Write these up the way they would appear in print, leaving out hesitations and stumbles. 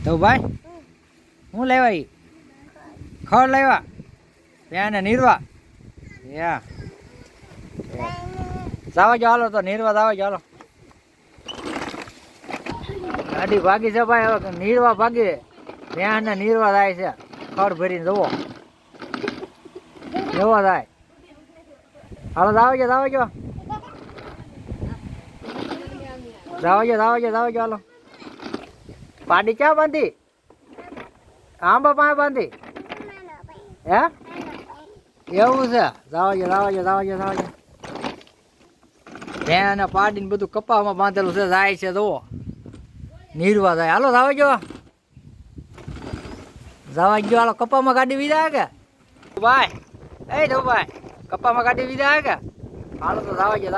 તો ભાઈ હું લેવા ઈ ખડ લેવા ત્યાં ને નીરવા યા જાવા જો હાલો તો નીરવા જાવા જો હાલો ગાડી ભાગી છે ભાઈ હવે નીરવા ભાગી ત્યાં ને નીરવા જાય છે ખડ ભરીને જવો જવો જાય હાલો જાવ જો જાવ જો હાલો પાડી ક્યાં બાંધી આંબા પાસે બાંધી હે એવું છે જાવ જો ત્યાં ને પાડીને બધું કપામાં બાંધેલું છે જાય છે જુઓ નીરવા જાય હાલો જાવ જો હાલો કપામાં ગાડી વિધા કે ભાઈ એ જો ભાઈ કપામાં ગાડી વિધા કે હાલો તો જાવ જો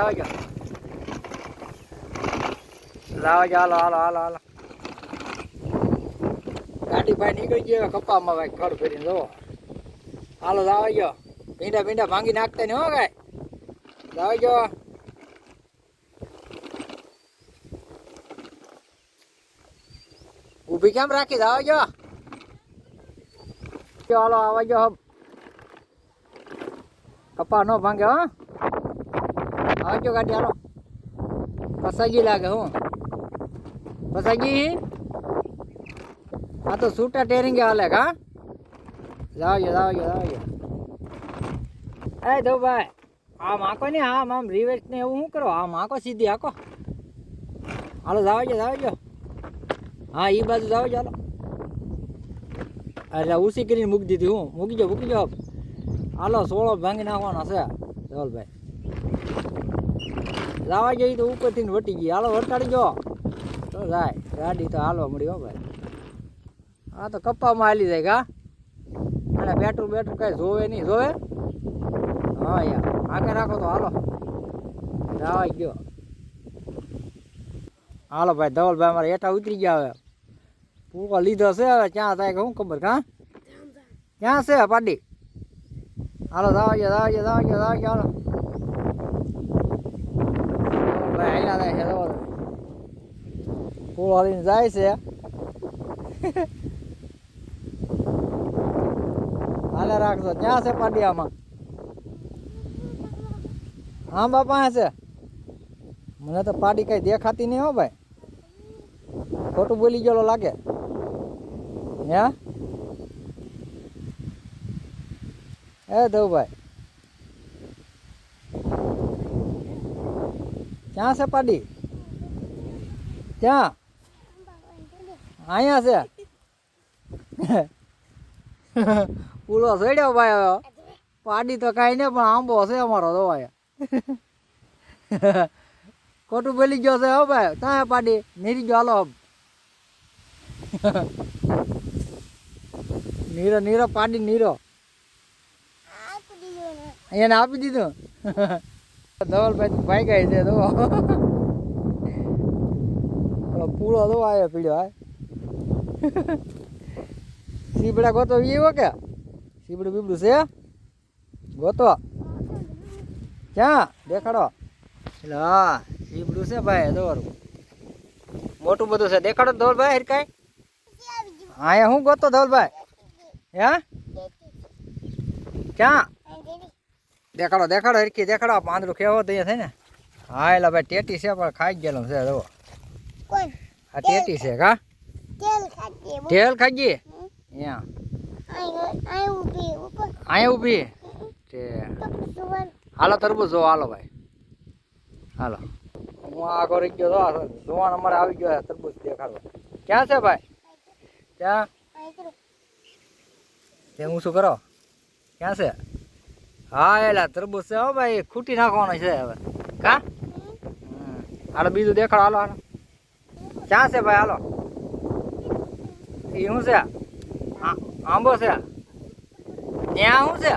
હાલો ગાડી ભાઈ નીકળી ગઈ કપામાં ભાઈ ખડ ફેરીને જુઓ હાલો જાવ જો ભીંડા ભાંગી નાખતા નહીં હો કાંઈ જાવ જો ઊભી કેમ રાખી જાવ જો હાલો આવા જો કપા નો ભાંગે હો આવજો ગાડી હાલો પસાજી લાગે હું પસાજી આ તો છૂટા ટેરિંગે હાલે કા જાવ જો એ દો ભાઈ આમ આંકો ને આમ રિવર્સ ને એવું શું કરો આમ આંકો સીધી આંકો હાલો જાવ જો હા એ બાજુ જાવ ચાલો એટલે ઉસી કરીને મૂકી દીધી હું મૂકી જાઓ હાલો સોળો ભાંગી નાખવાના છે ધવલભાઈ લાવા જઈ તો ઉપરથી વટી ગઈ હાલો વટાડી જો તો જાય ગાડી તો હાલવા મળી હો ભાઈ હા તો કપ્પામાં હાલી જાય કા અને પેટ્રોલ કઈ જોવે નહીં જોવે હા યાર આગે રાખો તો હાલો જવા ગયો હાલો ભાઈ ધવલભાઈ અમારે હેઠા ઉતરી ગયા હવે પૂરો લીધો છે હવે ક્યાં થાય કે શું ખબર કા ક્યાં છે પાડી હાલો જવા ગયો હાલો ભાઈ હેલા થાય છે પૂરો લઈને જાય છે હાલે રાખજો ક્યાં છે પાડી આમાં હા બાપા છે મને તો પાડી કઈ દેખાતી નહીં હો ભાઈ ખોટું બોલી ગયેલો લાગે હે દઉં ભાઈ ક્યાં છે પાડી ક્યાં અહીંયા છે પૂલો સડ્યો ભાઈ હવે પાડી તો કાંઈ નહીં પણ આંબો છે અમારો દવાય ખોટું બોલી ગયો છે હો ભાઈ ત્યાં પાડી નીરી ગયો હાલો નીરો પાડી નીરો એને આપી દીધું ધવલભાઈ ભાઈ ગઈ છે પૂળો દો આવ્યો પીડ્યો હા સીબડા ગોતો એવો કે સીબડું બીબડું છે ગોતો ક્યાં દેખાડો એટલે હા સીબડું છે ભાઈ દોરું મોટું બધું છે દેખાડો ધવલભાઈ હિરકાઈ હા હું ગોતો ધવલભાઈ હે ક્યાં દેખાડો હિરકી દેખાડો પાંદડું કેવો તો થાય ને હા એટલે ભાઈ ટેટી છે પણ ખાઈ ગયેલું છે જો આ ટેટી છે કા ટેલ ખાઈ ગઈ અહીંયા ઊભી હાલો તરબૂચ જો હાલો ભાઈ હાલો હું આગળ રહી ગયો જોવાન અમારે આવી ગયો તરબૂચ દેખાડવા ક્યાં છે ભાઈ ક્યાં તે હું શું કરો ક્યાં છે હા એલા તરબૂચ છે હો ભાઈ ખૂટી નાખવાનો છે હવે કા હાલો બીજું દેખાડો હાલો ક્યાં છે ભાઈ હાલો એ શું છે આંબો છે ત્યાં શું છે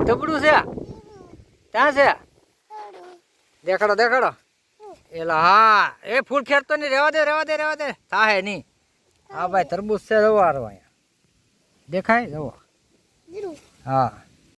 ધબડું છે ત્યાં છે દેખાડો એલા હા એ ફૂલ ખેરતો નહીં રેવા દે થાહે નહીં હા ભાઈ તરબૂચ છે જવો અહીંયા દેખાય જવો હા